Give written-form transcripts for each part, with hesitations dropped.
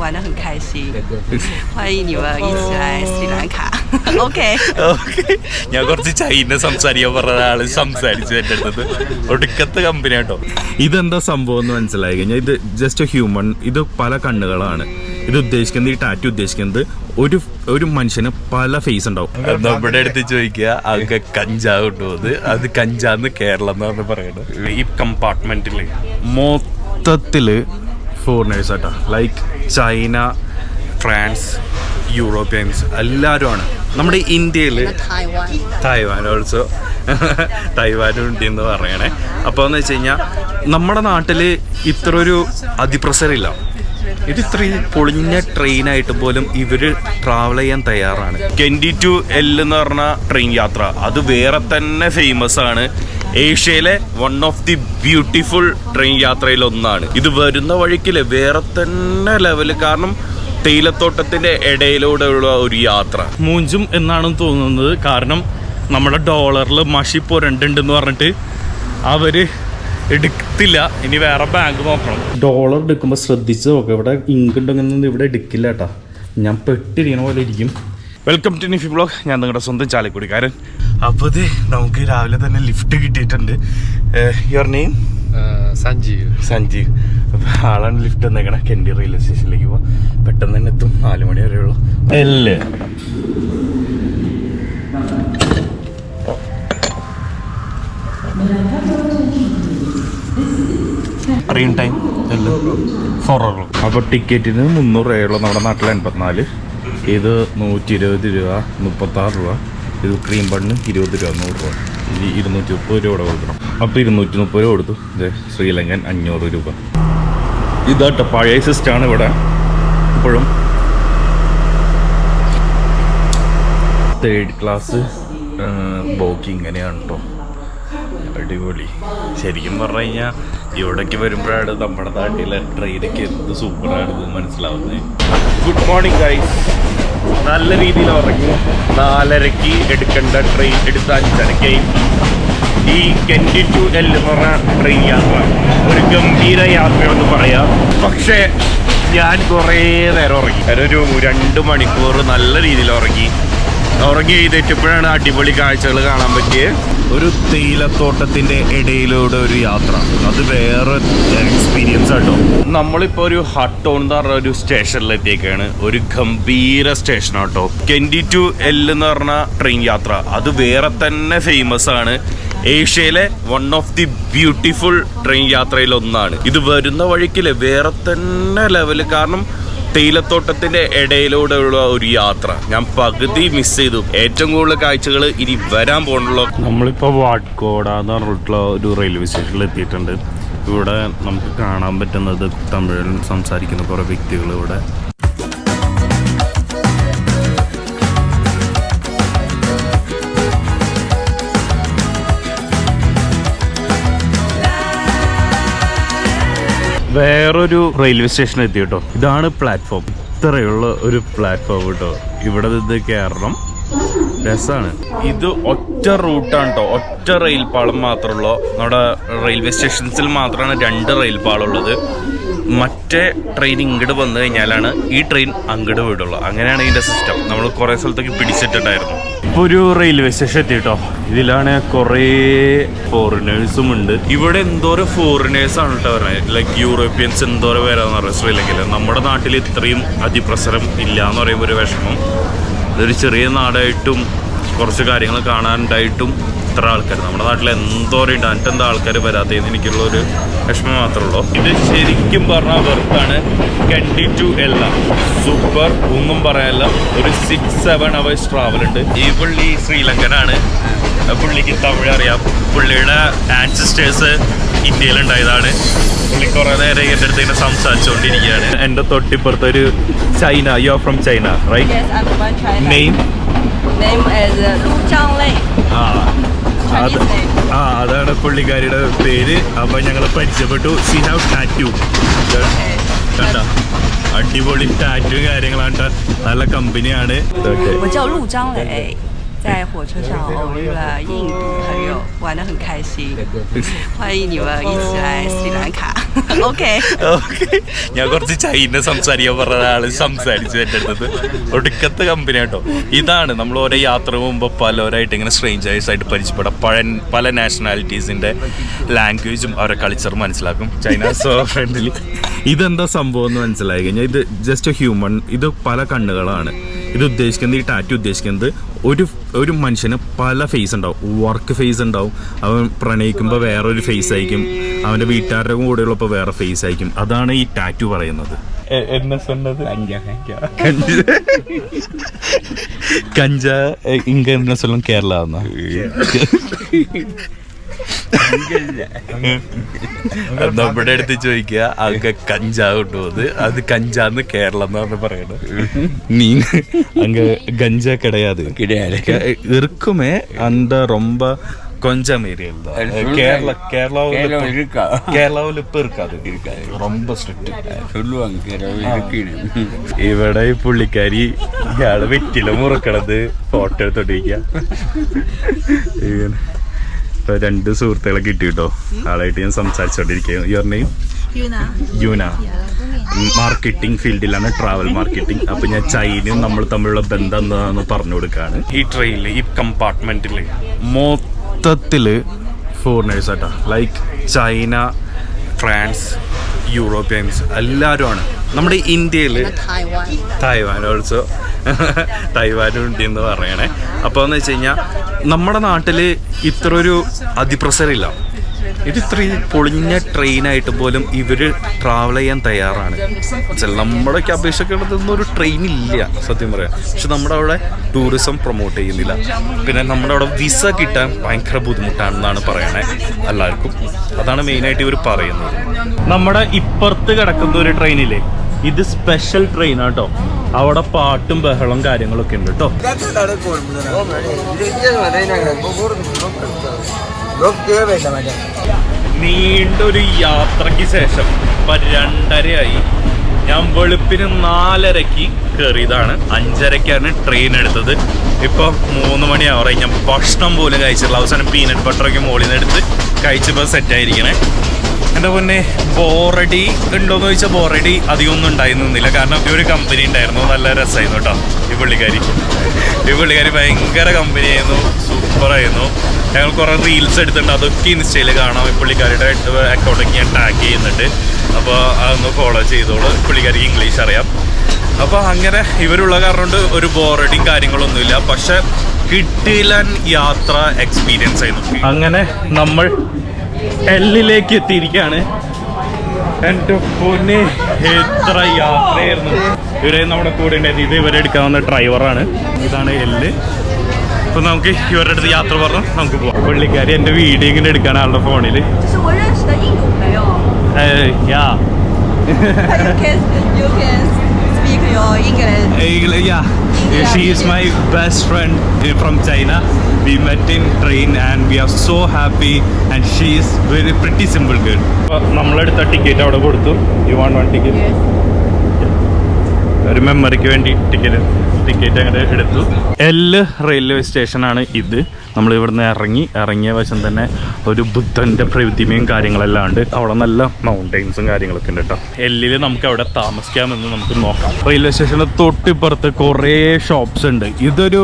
玩得很开心，欢迎你们一起来斯里兰卡。OK。ഞാൻ കുറച്ച് ചൈന സംസാരിക്കാൻ പറഞ്ഞ ഒരാള് സംസാരിച്ചു എൻ്റെ അടുത്തത് ഒടുക്കത്തെ കമ്പനി കേട്ടോ. ഇതെന്താ സംഭവം എന്ന് മനസ്സിലായി കഴിഞ്ഞാൽ ഇത് ജസ്റ്റ് ഹ്യൂമൺ, ഇത് പല കണ്ണുകളാണ് ഇത് ഉദ്ദേശിക്കുന്നത്. ഈ ടാറ്റു ഉദ്ദേശിക്കുന്നത് ഒരു മനുഷ്യന് പല ഫേസ് ഉണ്ടാവും. നമ്മുടെ അടുത്ത് ചോദിക്കുക ആകെ കഞ്ചാവ് കൊണ്ടുപോകുന്നത്, അത് കഞ്ചാന്ന് കേരളം എന്ന് പറഞ്ഞ് പറയണത്. ഈ കമ്പാർട്ട്മെന്റില് മൊത്തത്തില് ഫോറിനേഴ്സ് ആട്ടാ, ലൈക്ക് ചൈന, ഫ്രാൻസ്, യൂറോപ്യൻസ് എല്ലാവരും ആണ്. നമ്മുടെ ഇന്ത്യയിൽ തായ്വാൻ ഓൾസോ തായ്വാനും ഉണ്ടെന്ന് പറയണേ. അപ്പോൾ എന്ന് വെച്ച് കഴിഞ്ഞാൽ നമ്മുടെ നാട്ടിൽ ഇത്ര ഒരു അതിപ്രസരമില്ല. ഇത് ഇത്രയും പൊളിഞ്ഞ ട്രെയിനായിട്ട് പോലും ഇവര് ട്രാവൽ ചെയ്യാൻ തയ്യാറാണ്. കെൻഡി ടു എൽ എന്ന് പറഞ്ഞ ട്രെയിൻ യാത്ര അത് വേറെ തന്നെ ഫേമസ് ആണ്. ഏഷ്യയിലെ one of the beautiful train യാത്രയിൽ ഒന്നാണ്. ഇത് വരുന്ന വഴിക്കില് വേറെ തന്നെ ലെവല്. കാരണം തേയിലത്തോട്ടത്തിന്റെ ഇടയിലൂടെയുള്ള ഒരു യാത്ര. മൂഞ്ചും എന്നാണ് തോന്നുന്നത്. കാരണം നമ്മുടെ ഡോളറിൽ മഷി പുരണ്ടുണ്ടെന്ന് പറഞ്ഞിട്ട് അവര് എടുത്തില്ല. ഇനി വേറെ ബാങ്ക് നോക്കണം. ഡോളർ എടുക്കുമ്പോൾ ശ്രദ്ധിച്ച് നോക്കാം. ഇവിടെ ഇങ്ക് ഉണ്ടെങ്കിൽ ഇവിടെ എടുക്കില്ല കേട്ടാ. ഞാൻ പെട്ടിരിക്കണ പോലെ ഇരിക്കും. Welcome to Nifi blog. ഞാൻ നിങ്ങളുടെ സ്വന്തം ചാലക്കുടിക്കാരൻ. അപ്പോൾ ഇത് നമുക്ക് രാവിലെ തന്നെ ലിഫ്റ്റ് കിട്ടിയിട്ടുണ്ട്. Your name? സഞ്ജീവ്. അപ്പോൾ ആളാണ് ലിഫ്റ്റ് വന്നേക്കണേ. കെൻഡി റെയിൽവേ സ്റ്റേഷനിലേക്ക് പോവാം. പെട്ടെന്ന് തന്നെ എത്തും. 4 മണി വരെ ഉള്ളൂ. അല്ലേ ട്രെയിൻ ടൈം 4 o'clock. അപ്പോൾ ടിക്കറ്റിന് 300 രൂപയുള്ളൂ. നമ്മുടെ നാട്ടിൽ 84. ഇത് 120 രൂപ, 36 രൂപ. ഇത് ക്രീം ബണ്ണ് 20 രൂപ, 100 രൂപ. ഇത് 230 രൂപ കൊടുക്കണം. അപ്പോൾ 230 രൂപ കൊടുത്തു. ഇത് ശ്രീലങ്കൻ 500 രൂപ. ഇതാട്ടോ പഴയ സിസ്റ്റമാണ് ഇവിടെ ഇപ്പോഴും. 3rd ക്ലാസ് ബോക്കി ഇങ്ങനെയാണ് കേട്ടോ. അടിപൊളി. ശരിക്കും പറഞ്ഞു കഴിഞ്ഞാൽ ഇവിടേക്ക് വരുമ്പോഴാണ് നമ്മുടെ നാട്ടിലെ ട്രെയിനൊക്കെ എന്ത് സൂപ്പറാണെന്ന് മനസ്സിലാവുന്നത്. Good morning guys. നല്ല രീതിയിൽ ഉറങ്ങി. 4:30 എടുക്കേണ്ട ട്രെയിൻ എടുത്ത് 5:30. ഈ കെൻഡി ടു എൽ എന്ന് പറഞ്ഞ ട്രെയിൻ യാത്ര ഒരു ഗംഭീര യാത്രയെന്ന് പറയാം. പക്ഷേ ഞാൻ കുറേ നേരം ഉറങ്ങി. ഒരു 2 മണിക്കൂർ നല്ല രീതിയിൽ ഉറങ്ങി എഴുന്നേറ്റപ്പോഴാണ് അടിപൊളി കാഴ്ചകൾ കാണാൻ പറ്റിയത്. ഒരു തേയിലത്തോട്ടത്തിന്റെ ഇടയിലൂടെ ഒരു യാത്ര, അത് വേറെ എക്സ്പീരിയൻസ് ആട്ടോ. നമ്മളിപ്പോൾ ഒരു ഹട്ടോൺ എന്ന് പറഞ്ഞ ഒരു സ്റ്റേഷനിലെത്തിയേക്കാണ്. ഒരു ഗംഭീര സ്റ്റേഷൻ ആട്ടോ. കെൻഡി ടു എൽ എന്ന് പറഞ്ഞ ട്രെയിൻ യാത്ര അത് വേറെ തന്നെ ഫേമസ് ആണ്. ഏഷ്യയിലെ one of the beautiful train യാത്രയിൽ ഒന്നാണ്. ഇത് വരുന്ന വഴിക്കില് വേറെ തന്നെ ലെവല്. കാരണം തേയിലത്തോട്ടത്തിന്റെ ഇടയിലൂടെയുള്ള ഒരു യാത്ര ഞാൻ പകുതി മിസ് ചെയ്തു. ഏറ്റവും കൂടുതൽ കാഴ്ചകൾ ഇനി വരാൻ പോകണല്ലോ. നമ്മളിപ്പോൾ വാഡ്കോഡ എന്ന് പറഞ്ഞിട്ടുള്ള ഒരു റെയിൽവേ സ്റ്റേഷനിൽ എത്തിയിട്ടുണ്ട്. ഇവിടെ നമുക്ക് കാണാൻ പറ്റുന്നത് തമിഴിൽ സംസാരിക്കുന്ന കുറേ വ്യക്തികൾ ഇവിടെ. വേറൊരു റെയിൽവേ സ്റ്റേഷൻ എത്തി കേട്ടോ. ഇതാണ് പ്ലാറ്റ്ഫോം. ഇത്രയുള്ള ഒരു പ്ലാറ്റ്ഫോം കേട്ടോ. ഇവിടെ ഇത് കയറണം. രസമാണ്. ഇത് ഒറ്റ റൂട്ടാണ് കേട്ടോ. ഒറ്റ റെയിൽ പാളം മാത്രമുള്ള നമ്മുടെ റെയിൽവേ സ്റ്റേഷൻസിൽ മാത്രമാണ് 2 റെയിൽ പാളം ഉള്ളത്. മറ്റേ ട്രെയിൻ ഇങ്ങോട്ട് വന്നു കഴിഞ്ഞാലാണ് ഈ ട്രെയിൻ അങ്ങോട്ട് വിടുള്ളൂ. അങ്ങനെയാണ് ഇതിൻ്റെ സിസ്റ്റം. നമ്മൾ കുറേ സ്ഥലത്തേക്ക് പിടിച്ചിട്ടുണ്ടായിരുന്നു. ഇപ്പോൾ ഒരു റെയിൽവേ സ്റ്റേഷൻ എത്തി കേട്ടോ. ഇതിലാണ് കുറേ ഫോറിനേഴ്സും ഉണ്ട്. ഇവിടെ എന്തോരം ഫോറിനേഴ്സാണ് കേട്ടോ പറഞ്ഞത്. ലൈക്ക് യൂറോപ്യൻസ് എന്തോരം വരാമെന്ന് പറയുന്നത് ശ്രീലങ്കയിൽ. നമ്മുടെ നാട്ടിൽ ഇത്രയും അതിപ്രസരം ഇല്ല എന്ന് പറയുമ്പോൾ ഒരു വിഷമം. ഇതൊരു ചെറിയ നാടായിട്ടും കുറച്ച് കാര്യങ്ങൾ കാണാനുണ്ടായിട്ടും ഇത്ര ആൾക്കാർ. നമ്മുടെ നാട്ടിൽ എന്തോരം ഉണ്ട്. എന്നിട്ടെന്താ ആൾക്കാർ വരാത്തതെന്ന് എനിക്കുള്ളൊരു വിഷമം മാത്രമേ ഉള്ളൂ. ഇത് ശരിക്കും പറഞ്ഞാൽ വെറുത്താണ്. കെൻഡി ടു എൽ സൂപ്പർ, ഒന്നും പറയാനില്ല. ഒരു 6-7 hours ട്രാവൽ ഉണ്ട്. ഈ പുള്ളി ശ്രീലങ്കനാണ്. പുള്ളിക്ക് തമിഴ് അറിയാം. പുള്ളിയുടെ ആൻസിസ്റ്റേഴ്സ് ഇന്ത്യയിലുണ്ടായതാണ്. പുള്ളി കുറേ നേരം എൻ്റെ അടുത്ത് ഇങ്ങനെ സംസാരിച്ചുകൊണ്ടിരിക്കുകയാണ്. എൻ്റെ തൊട്ടിപ്പുറത്ത് ഒരു China. You are from China right? Name അതാണ് പുള്ളിക്കാരിയുടെ പേര്. അപ്പൊ ഞങ്ങൾ പരിചയപ്പെട്ടു. She have tattoo. കണ്ട അടിപൊളി ടാറ്റു കാര്യങ്ങളാണ്. നല്ല കമ്പനിയാണ്. 我叫陆张磊，在火车上偶遇了印度朋友，玩得很开心。欢迎你们一起来斯里兰卡。ഓക്കെ ഞാൻ കുറച്ച് ചൈന സംസാരിക്കാൻ പറഞ്ഞ ആള് സംസാരിച്ചു എൻ്റെ അടുത്തത്. ഒടുക്കത്തെ കമ്പനി കേട്ടോ. ഇതാണ് നമ്മൾ ഓരോ യാത്ര പോകുമ്പോൾ പലവരായിട്ട് ഇങ്ങനെ സ്ട്രേഞ്ചേഴ്സ് ആയിട്ട് പരിചയപ്പെടാം. പല നാഷണാലിറ്റീസിൻ്റെ ലാംഗ്വേജും അവരുടെ കൾച്ചർ മനസ്സിലാക്കും. China so friendly. ഇതെന്താ സംഭവം എന്ന് മനസ്സിലായി കഴിഞ്ഞാൽ ഇത് ജസ്റ്റ് ഹ്യൂമൺ. ഇത് പല കണ്ണുകളാണ്. ഇത് ഉദ്ദേശിക്കുന്നത്, ഈ ടാറ്റു ഉദ്ദേശിക്കുന്നത് ഒരു മനുഷ്യന് പല ഫേസ് ഉണ്ടാവും. വർക്ക് ഫേസ് ഉണ്ടാവും, അവൻ പ്രണയിക്കുമ്പോൾ വേറൊരു ഫേസ് ആയിരിക്കും, അവൻ്റെ വീട്ടുകാരുടെ കൂടെയുള്ളപ്പോൾ വേറെ ഫേസ് ആയിരിക്കും. അതാണ് ഈ ടാറ്റു പറയുന്നത്. കഞ്ച ഇങ്ക എന്ന സ്ഥലം കേരള നമ്മുടെ അടുത്ത് ചോദിക്കുക അങ്ങ് കഞ്ചാവ് കൊണ്ടുപോകുന്നത്, അത് കഞ്ചാന്ന് കേരളം എന്ന് പറഞ്ഞ് പറയണത്. നീ അങ്ങ് ഗഞ്ച കിടയാത് இருக்குமே அந்த ரொம்ப கொஞ்சம் ஏரியா കേരളാവിൽ ഇപ്പൊ இருக்காது ரொம்ப സ്ട്രിക്റ്റ് ഇവിടെ ഈ പുള്ളിക്കാരി ഇയാള് വെറ്റില മുറുക്കണത് ഫോട്ടോ എടുത്തോണ്ടിരിക്കുക. ഇപ്പൊ 2 സുഹൃത്തുക്കളെ കിട്ടിട്ടോ. ആളായിട്ട് ഞാൻ സംസാരിച്ചോണ്ടിരിക്കുകയാണ്. Your name? യൂന. മാർക്കറ്റിംഗ് ഫീൽഡിലാണ്, ട്രാവൽ മാർക്കറ്റിംഗ്. അപ്പൊ ഞാൻ ചൈനയും നമ്മൾ തമ്മിലുള്ള ബന്ധം എന്താണെന്ന് പറഞ്ഞു കൊടുക്കാണ്. ഈ ട്രെയിനിൽ, ഈ കമ്പാർട്ട്മെന്റിൽ മൊത്തത്തില് ഫോറിനേഴ്സ് ആട്ടാ. ലൈക്ക് ചൈന, ഫ്രാൻസ്, യൂറോപ്യൻസ് എല്ലാവരും ആണ്. നമ്മുടെ ഇന്ത്യയിൽ തായ്വാൻ ഓൾസോ തായ്വാനും ഉണ്ടെന്ന് പറയണേ. അപ്പോൾ എന്ന് വെച്ച് കഴിഞ്ഞാൽ നമ്മുടെ നാട്ടിൽ ഇത്ര ഒരു അതിപ്രസരമില്ല. ഇത് ഇത്രയും പൊളിഞ്ഞ ട്രെയിനായിട്ട് പോലും ഇവർ ട്രാവൽ ചെയ്യാൻ തയ്യാറാണ്. നമ്മുടെയൊക്കെ അപേക്ഷകളൊന്നും ഒരു ട്രെയിൻ ഇല്ല സത്യം പറയാം. പക്ഷെ നമ്മുടെ അവിടെ ടൂറിസം പ്രൊമോട്ട് ചെയ്യുന്നില്ല. പിന്നെ നമ്മുടെ അവിടെ വിസ കിട്ടാൻ ഭയങ്കര ബുദ്ധിമുട്ടാണെന്നാണ് പറയണേ എല്ലാവർക്കും. അതാണ് മെയിനായിട്ട് ഇവർ പറയുന്നത്. നമ്മുടെ ഇപ്പുറത്ത് കിടക്കുന്ന ഒരു ട്രെയിനില്ലേ, ഇത് സ്പെഷ്യൽ ട്രെയിനാട്ടോ. അവിടെ പാട്ടും ബഹളം കാര്യങ്ങളൊക്കെ ഉണ്ട് കേട്ടോ. നീണ്ടൊരു യാത്രയ്ക്ക് ശേഷം 2:30 ഞാൻ വെളുപ്പിന് 4:30 കയറിയതാണ്. 5:30 ട്രെയിൻ എടുത്തത്. ഇപ്പോൾ 3 മണിയാവറായി. ഞാൻ ഭക്ഷണം പോലും കഴിച്ചിട്ടില്ല. അവസാനം പീനട്ട് ബട്ടറൊക്കെ മുകളിൽ നിന്ന് എടുത്ത് കഴിച്ചപ്പോൾ സെറ്റായിരിക്കണേ. എൻ്റെ പൊന്നെ ബോറടി ഉണ്ടോയെന്ന് ചോദിച്ചാൽ ബോറടി അധികമൊന്നും ഉണ്ടായിരുന്നില്ല. കാരണം ഈ ഒരു കമ്പനി ഉണ്ടായിരുന്നു, നല്ല രസമായിരുന്നു കേട്ടോ. ഈ പുള്ളിക്കാരി ഭയങ്കര കമ്പനിയായിരുന്നു, സൂപ്പറായിരുന്നു. ഞങ്ങൾ കുറേ റീൽസ് എടുത്തിട്ടുണ്ട്, അതൊക്കെ ഇൻസ്റ്റയിൽ കാണാം. ഈ പുള്ളിക്കാരിയുടെ അക്കൗണ്ടൊക്കെ ഞാൻ ടാഗ് ചെയ്യുന്നുണ്ട്. അപ്പോൾ അതൊന്ന് ഫോളോ ചെയ്തോളൂ. പുള്ളിക്കാരിക്ക് ഇംഗ്ലീഷ് അറിയാം. അപ്പോൾ അങ്ങനെ ഇവരുള്ള കാരണം കൊണ്ട് ഒരു ബോറടിയും കാര്യങ്ങളൊന്നുമില്ല. പക്ഷെ കിട്ടിയില്ലാൻ യാത്ര എക്സ്പീരിയൻസ് ആയിരുന്നു. അങ്ങനെ നമ്മൾ എല്ലിലേക്ക് എത്തിയിരിക്കുകയാണ്. എൻ്റെ പൊന്നെ എത്ര യാത്രയായിരുന്നു. ഇവരെ നമ്മുടെ കൂടെ ഉണ്ടായത്. ഇത് ഇവരെ എടുക്കാവുന്ന ഡ്രൈവറാണ്. ഇതാണ് എല്ല്. അപ്പൊ നമുക്ക് ഇവരുടെ അടുത്ത് യാത്ര പറഞ്ഞു നമുക്ക് പോവാം. പുള്ളിക്കാരി എൻ്റെ വീഡിയോ ഇങ്ങനെ എടുക്കാൻ ആളുടെ ഫോണിൽ. She is my best friend from China. We met in train and we are so happy and she is very pretty simple girl. നമ്മളെടുത്ത ടിക്കറ്റ് അവിടെ കൊടുത്തു. You want one ticket? Yes. ഒരു മെമ്മറിക്ക് വേണ്ടി ടിക്കറ്റ് അങ്ങനെ എടുത്തു. റെയിൽവേ സ്റ്റേഷനാണ് ഇത്. നമ്മൾ ഇവിടുന്ന് ഇറങ്ങിയ വശം തന്നെ ഒരു ബുദ്ധൻ്റെ പ്രതിമയും കാര്യങ്ങളെല്ലാം ഉണ്ട്. അവിടെ നല്ല മൗണ്ടെയിൻസും കാര്യങ്ങളൊക്കെ ഉണ്ട് കേട്ടോ. നമുക്ക് അവിടെ താമസിക്കാമെന്ന് നമുക്ക് നോക്കാം. റെയിൽവേ സ്റ്റേഷൻ്റെ തൊട്ടിപ്പുറത്ത് കുറേ ഷോപ്സ് ഉണ്ട്. ഇതൊരു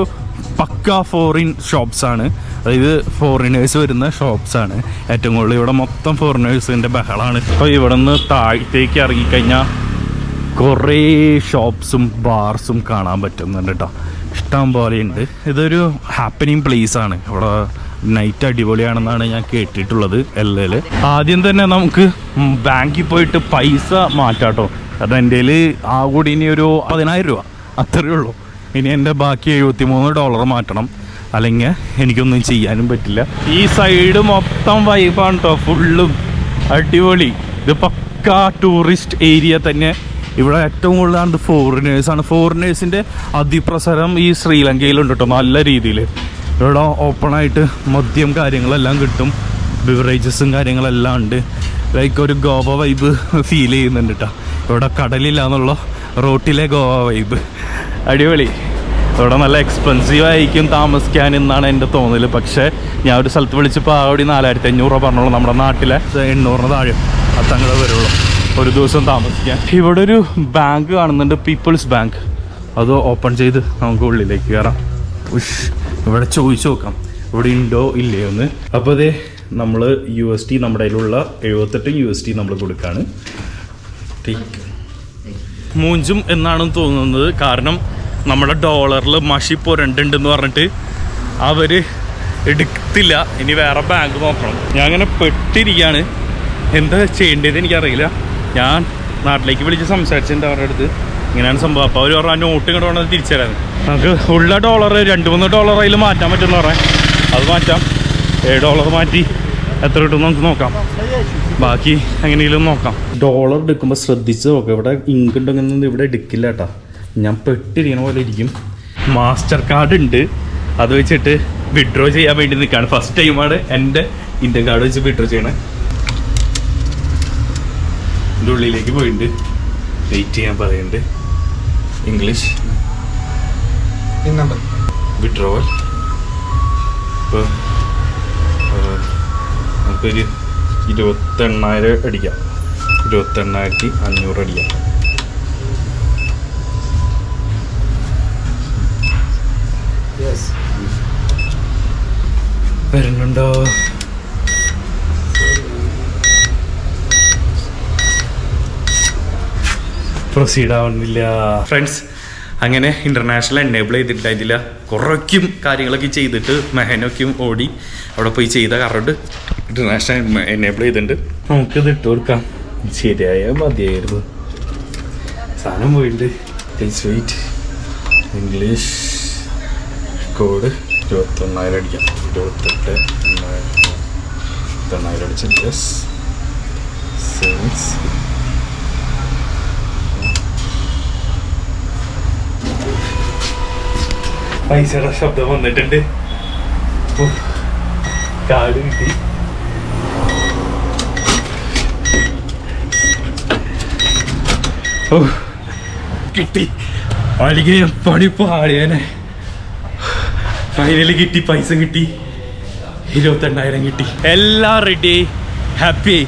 പക്ക ഫോറിൻ ഷോപ്സാണ്. അതായത് ഫോറിനേഴ്സ് വരുന്ന ഷോപ്സാണ് ഏറ്റവും കൂടുതൽ. ഇവിടെ മൊത്തം ഫോറിനേഴ്സിൻ്റെ ബഹളമാണ്. അപ്പോൾ ഇവിടെ നിന്ന് താഴത്തേക്ക് ഇറങ്ങിക്കഴിഞ്ഞാൽ കുറേ ഷോപ്സും ബാർസും കാണാൻ പറ്റുന്നുണ്ട് കേട്ടോ. ഇഷ്ടം പോലെയുണ്ട്. ഇതൊരു ഹാപ്പനിങ് പ്ലേസാണ്. ഇവിടെ നൈറ്റ് അടിപൊളിയാണെന്നാണ് ഞാൻ കേട്ടിട്ടുള്ളത്. ആദ്യം തന്നെ നമുക്ക് ബാങ്കിൽ പോയിട്ട് പൈസ മാറ്റാട്ടോ. കാരണം എൻ്റെ കയ്യിൽ ആ കൂടി ഇനി ഒരു 10,000 രൂപ അത്രയേ ഉള്ളൂ. ഇനി എൻ്റെ ബാക്കി $73 മാറ്റണം, അല്ലെങ്കിൽ എനിക്കൊന്നും ചെയ്യാനും പറ്റില്ല. ഈ സൈഡ് മൊത്തം വൈബാണ് കേട്ടോ, ഫുള്ളും അടിപൊളി. ഇത് പക്കാ ടൂറിസ്റ്റ് ഏരിയ തന്നെ. ഇവിടെ ഏറ്റവും കൂടുതലാണ് ഫോറിനേഴ്സാണ്. ഫോറിനേഴ്സിൻ്റെ അതിപ്രസരം ഈ ശ്രീലങ്കയിലുണ്ട് കേട്ടോ നല്ല രീതിയിൽ. ഇവിടെ ഓപ്പണായിട്ട് മദ്യം കാര്യങ്ങളെല്ലാം കിട്ടും, ബിവറേജസും കാര്യങ്ങളെല്ലാം ഉണ്ട്. ലൈക്ക് ഒരു ഗോവ വൈബ് ഫീൽ ചെയ്യുന്നുണ്ട് കേട്ടോ. ഇവിടെ കടലില്ല എന്നുള്ള റോട്ടിലെ ഗോവ വൈബ് അടിപൊളി. ഇവിടെ നല്ല എക്സ്പെൻസീവ് ആയിരിക്കും താമസിക്കാൻ എന്നാണ് എൻ്റെ തോന്നൽ. പക്ഷേ ഞാൻ ഒരു സ്ഥലത്ത് വിളിച്ചപ്പോൾ ആ കൂടി 4,500 രൂപ പറഞ്ഞോളൂ. നമ്മുടെ നാട്ടിലെ 800 താഴെ അത്തങ്ങളെ വരുള്ളൂ ഒരു ദിവസം താമസിക്കാൻ. ഇവിടെ ഒരു ബാങ്ക് കാണുന്നുണ്ട്, പീപ്പിൾസ് ബാങ്ക്. അത് ഓപ്പൺ ചെയ്ത് നമുക്ക് ഉള്ളിലേക്ക് കയറാം. ഇവിടെ ചോദിച്ചു നോക്കാം ഇവിടെ ഉണ്ടോ ഇല്ലയോ എന്ന്. അപ്പോൾ അതേ നമ്മൾ USD നമ്മുടെ കയ്യിലുള്ള 78 USD നമ്മൾ കൊടുക്കാണ്. മൂഞ്ചും എന്നാണ് തോന്നുന്നത്, കാരണം നമ്മുടെ ഡോളറിൽ മഷി പുരണ്ടുണ്ടെന്ന് പറഞ്ഞിട്ട് അവർ എടുത്തില്ല. ഇനി വേറെ ബാങ്ക് നോക്കണം. ഞാൻ അങ്ങനെ പെട്ടിരിക്കുകയാണ്, എന്താ ചെയ്യേണ്ടത് എനിക്കറിയില്ല. ഞാൻ നാട്ടിലേക്ക് വിളിച്ച് സംസാരിച്ചിട്ടുണ്ട് അവരുടെ അടുത്ത്, ഇങ്ങനെയാണ് സംഭവം. അപ്പോൾ അവർ പറഞ്ഞാൽ നോട്ട് ഇങ്ങോട്ട് വേണമെന്ന് തിരിച്ചു തരാം. നമുക്ക് ഉള്ള ഡോളർ 2-3 ഡോളർ അതിൽ മാറ്റാൻ പറ്റുമെന്ന് പറയാം. അത് മാറ്റാം. $7 മാറ്റി എത്ര കിട്ടും നമുക്ക് നോക്കാം. ബാക്കി എങ്ങനെയെങ്കിലും നോക്കാം. ഡോളർ എടുക്കുമ്പോൾ ശ്രദ്ധിച്ച് നോക്കാം. ഇവിടെ ഇങ്ക് ഉണ്ടെങ്കിൽ ഇവിടെ എടുക്കില്ല കേട്ടോ. ഞാൻ പെട്ടിരിക്കണ പോലെ ഇരിക്കും. മാസ്റ്റർ കാർഡ് ഉണ്ട്, അത് വെച്ചിട്ട് വിഡ്രോ ചെയ്യാൻ വേണ്ടി നിൽക്കുകയാണ്. ഫസ്റ്റ് ടൈമാണ് എൻ്റെ ഇന്ത്യൻ കാർഡ് വെച്ച് വിഡ്രോ ചെയ്യണേ. എൻ്റെ ഉള്ളിലേക്ക് പോയിട്ടുണ്ട്, വെയിറ്റ് ചെയ്യാൻ പറയുന്നുണ്ട്. English withdrawal. ഇപ്പോൾ നമുക്കൊരു 28,000 അടിക്കാം. 28,500 അടിക്കാം. വരുന്നുണ്ടോ? പ്രൊസീഡ് ആവുന്നില്ല ഫ്രണ്ട്സ്. അങ്ങനെ ഇൻ്റർനാഷണൽ എനേബിൾ ചെയ്തിട്ടുണ്ടായിരുന്നില്ല. കുറയ്ക്കും കാര്യങ്ങളൊക്കെ ചെയ്തിട്ട് മെഹനൊക്കെയും ഓടി അവിടെ പോയി ചെയ്ത കാരണം ഇൻ്റർനാഷണൽ എനേബിൾ ചെയ്തിട്ടുണ്ട്. നമുക്കിത് ഇട്ട് കൊടുക്കാം. ശരിയായാൽ മതിയായിരുന്നു. സാധനം പോയിട്ട് വെയിറ്റ്. ഇംഗ്ലീഷ് കോഡ് 21,000 അടിക്കാം. 28,000 അടിച്ച യെസ്. സേവിങ്സ് പൈസയുടെ ശബ്ദം വന്നിട്ടുണ്ട്. കാർഡ് കിട്ടി. കിട്ടി. അടിക്കാൻ പണി പാടിയാനെ. ഫൈനലി കിട്ടി, പൈസ കിട്ടി. 28,000 കിട്ടി. എല്ലാം റെഡി, ഹാപ്പി.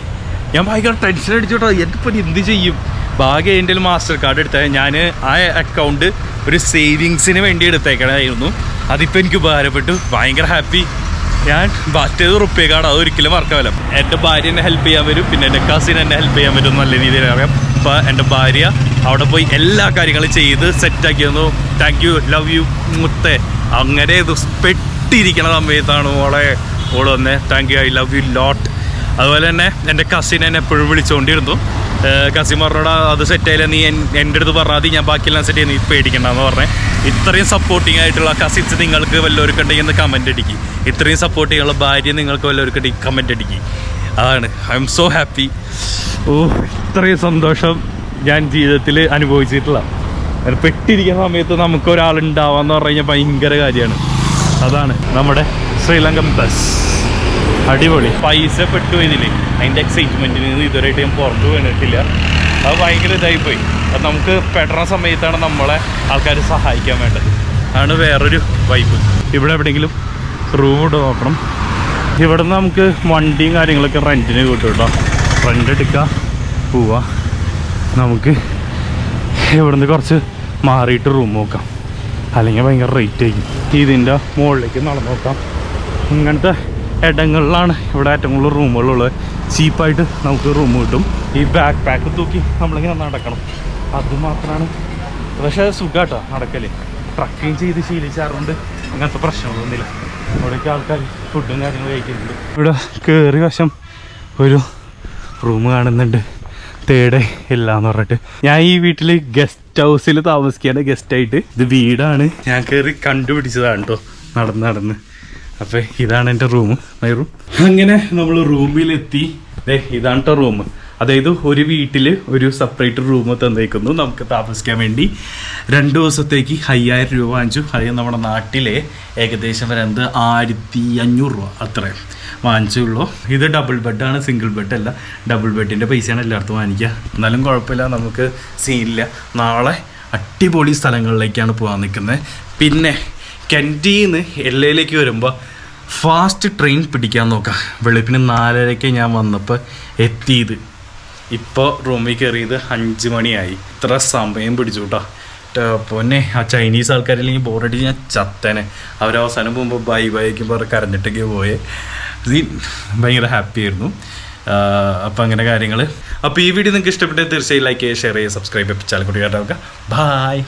ഞാൻ ഭയങ്കര ടെൻഷൻ അടിച്ചോട്ടോ, എനിക്കിപ്പോൾ എന്ത് ചെയ്യും. ഭാഗ്യം എൻ്റെ മാസ്റ്റർ കാർഡ് എടുത്താൽ ഞാൻ ആ അക്കൗണ്ട് ഒരു സേവിങ്സിന് വേണ്ടി എടുത്തേക്കണമായിരുന്നു. അതിപ്പോൾ എനിക്ക് ഉപകാരപ്പെട്ടു, ഭയങ്കര ഹാപ്പി. ഞാൻ മറ്റേത് റുപ്പേ കാർഡ് അതൊരിക്കലും മറക്കാമല്ല. എൻ്റെ ഭാര്യ എന്നെ ഹെൽപ്പ് ചെയ്യാൻ വരും, പിന്നെ എൻ്റെ കസിൻ എന്നെ ഹെൽപ്പ് ചെയ്യാൻ പറ്റും നല്ല രീതിയിൽ അറിയാം. അപ്പോൾ എൻ്റെ ഭാര്യ അവിടെ പോയി എല്ലാ കാര്യങ്ങളും ചെയ്ത് സെറ്റാക്കി തന്നു. താങ്ക് യു, ലവ് യു മുത്തേ. അങ്ങനെ ഇത് പെട്ടിരിക്കണ സമയത്താണ് ഓള് വന്നേ. Thank you, I love you lot. അതുപോലെ തന്നെ എൻ്റെ കസിൻ എന്നെ എപ്പോഴും വിളിച്ചുകൊണ്ടിരുന്നു. കസിൻ പറഞ്ഞോടാ അത് സെറ്റായില്ല, നീ എൻ്റെ അടുത്ത് പറഞ്ഞാൽ മതി, ഞാൻ ബാക്കിയെല്ലാം സെറ്റ് ചെയ്യുന്ന, നീ പേടിക്കണ്ടെന്ന് പറഞ്ഞേ. ഇത്രയും സപ്പോർട്ടിങ് ആയിട്ടുള്ള കസിൻസ് നിങ്ങൾക്ക് വല്ലവർക്കും ഉണ്ടെങ്കിൽ എന്ന് കമൻറ്റ് അടിക്കുക. ഇത്രയും സപ്പോർട്ടിങ് ഉള്ള ഭാര്യ നിങ്ങൾക്ക് വല്ലവർക്കും ഉണ്ടെങ്കിൽ കമൻറ്റ് അടിക്കുക. അതാണ്, ഐ എം സോ ഹാപ്പി. ഇത്രയും സന്തോഷം ഞാൻ ജീവിതത്തിൽ അനുഭവിച്ചിട്ടില്ല. പെട്ടിരിക്കുന്ന സമയത്ത് നമുക്ക് ഒരാളുണ്ടാവാന്ന് പറഞ്ഞു കഴിഞ്ഞാൽ ഭയങ്കര കാര്യമാണ്. അതാണ് നമ്മുടെ ശ്രീലങ്കൻ ബസ്. അടിപൊളി. പൈസ പെട്ടു ഇതിൽ, അതിൻ്റെ എക്സൈറ്റ്മെൻറ്റിൽ നിന്ന് ഇതുവരെയായിട്ട് ഞാൻ പുറത്ത് വീണിട്ടില്ല. അത് ഭയങ്കര ഇതായിപ്പോയി. അത് നമുക്ക് പെടുന്ന സമയത്താണ് നമ്മളെ ആൾക്കാർ സഹായിക്കാൻ വേണ്ടത്. അതാണ് വേറൊരു വൈബ്. ഇവിടെ എവിടെയെങ്കിലും റൂം ഇട്ട് നോക്കണം. ഇവിടെ നിന്ന് നമുക്ക് വണ്ടിയും കാര്യങ്ങളൊക്കെ റെൻറ്റിന് കിട്ടും കേട്ടോ. റെൻ്റ് എടുക്കുക, പോവുക. നമുക്ക് ഇവിടെ നിന്ന് കുറച്ച് മാറിയിട്ട് റൂം നോക്കാം, അല്ലെങ്കിൽ ഭയങ്കര റേറ്റ് ആയിരിക്കും. ഇതിൻ്റെ മുകളിലേക്ക് നടന്നു നോക്കാം. ഇങ്ങനത്തെ ഇടങ്ങളിലാണ് ഇവിടെ ഏറ്റവും കൂടുതൽ റൂമുകളുള്ളത്. ചീപ്പായിട്ട് നമുക്ക് റൂം കിട്ടും. ഈ ബാക്ക് പാക്ക് തൂക്കി നമ്മളിങ്ങനെ നടക്കണം, അതുമാത്രമാണ്. പക്ഷേ സുഖമാട്ടോ നടക്കല്. ട്രക്കിങ് ചെയ്ത് ശീലിച്ചാറുകൊണ്ട് അങ്ങനത്തെ പ്രശ്നങ്ങളൊന്നുമില്ല. ഇവിടേക്ക് ആൾക്കാർ ഫുഡും കാര്യങ്ങളും കഴിക്കുന്നുണ്ട്. ഇവിടെ കയറി വശം ഒരു റൂം കാണുന്നുണ്ട്. തേടെ ഇല്ല എന്ന് പറഞ്ഞിട്ട് ഞാൻ ഈ വീട്ടിൽ ഗസ്റ്റ് ഹൗസിൽ താമസിക്കുകയാണ് ഗസ്റ്റായിട്ട്. ഇത് വീടാണ്, ഞാൻ കയറി കണ്ടുപിടിച്ചതാണ് കേട്ടോ നടന്ന്. അപ്പോൾ ഇതാണ് എൻ്റെ റൂം, മൈ റൂം. അങ്ങനെ നമ്മൾ റൂമിലെത്തി. ഇതാണ് കേട്ടോ റൂം. അതായത് ഒരു വീട്ടിൽ ഒരു സെപ്പറേറ്റ് റൂം തന്നേക്കുന്നു നമുക്ക് താമസിക്കാൻ വേണ്ടി. 2 ദിവസത്തേക്ക് 5,000 രൂപ വാങ്ങിച്ചു. അത് നമ്മുടെ നാട്ടിലെ ഏകദേശം വരുന്നത് 1,500 രൂപ അത്രയും വാങ്ങിച്ചുള്ളൂ. ഇത് ഡബിൾ ബെഡാണ്, സിംഗിൾ ബെഡല്ല. ഡബിൾ ബെഡിൻ്റെ പൈസയാണ് എല്ലായിടത്തും വാങ്ങിക്കുക. എന്നാലും കുഴപ്പമില്ല, നമുക്ക് സീനില്ല. നാളെ അടിപൊളി സ്ഥലങ്ങളിലേക്കാണ് പോകാൻ നിൽക്കുന്നത്. പിന്നെ കെൻറ്റിന്ന് എല്ലയിലേക്ക് വരുമ്പോൾ ഫാസ്റ്റ് ട്രെയിൻ പിടിക്കാൻ നോക്കാം. വെളുപ്പിന് 4:30 ഞാൻ വന്നപ്പോൾ എത്തിയത്. ഇപ്പോൾ റൂമിൽ കയറിയത് 5 മണിയായി. ഇത്ര സമയം പിടിച്ചു കേട്ടോ. പൊന്നെ ആ ചൈനീസ് ആൾക്കാരില്ലെങ്കിൽ ബോറടിച്ച് ഞാൻ ചത്തനെ. അവരവസാനം പോകുമ്പോൾ ബൈ ബൈക്ക് പറഞ്ഞ് കരഞ്ഞിട്ടൊക്കെ പോയേ. ഭയങ്കര ഹാപ്പി ആയിരുന്നു. അപ്പോൾ അങ്ങനെ കാര്യങ്ങൾ. അപ്പോൾ ഈ വീഡിയോ നിങ്ങൾക്ക് ഇഷ്ടപ്പെട്ടെങ്കിൽ തീർച്ചയായും ലൈക്ക് ചെയ്യുക, ഷെയർ ചെയ്യുക, സബ്സ്ക്രൈബ് ചെയ്യുക, ചാനൽ കൂടി കേട്ടോ. ബായ്.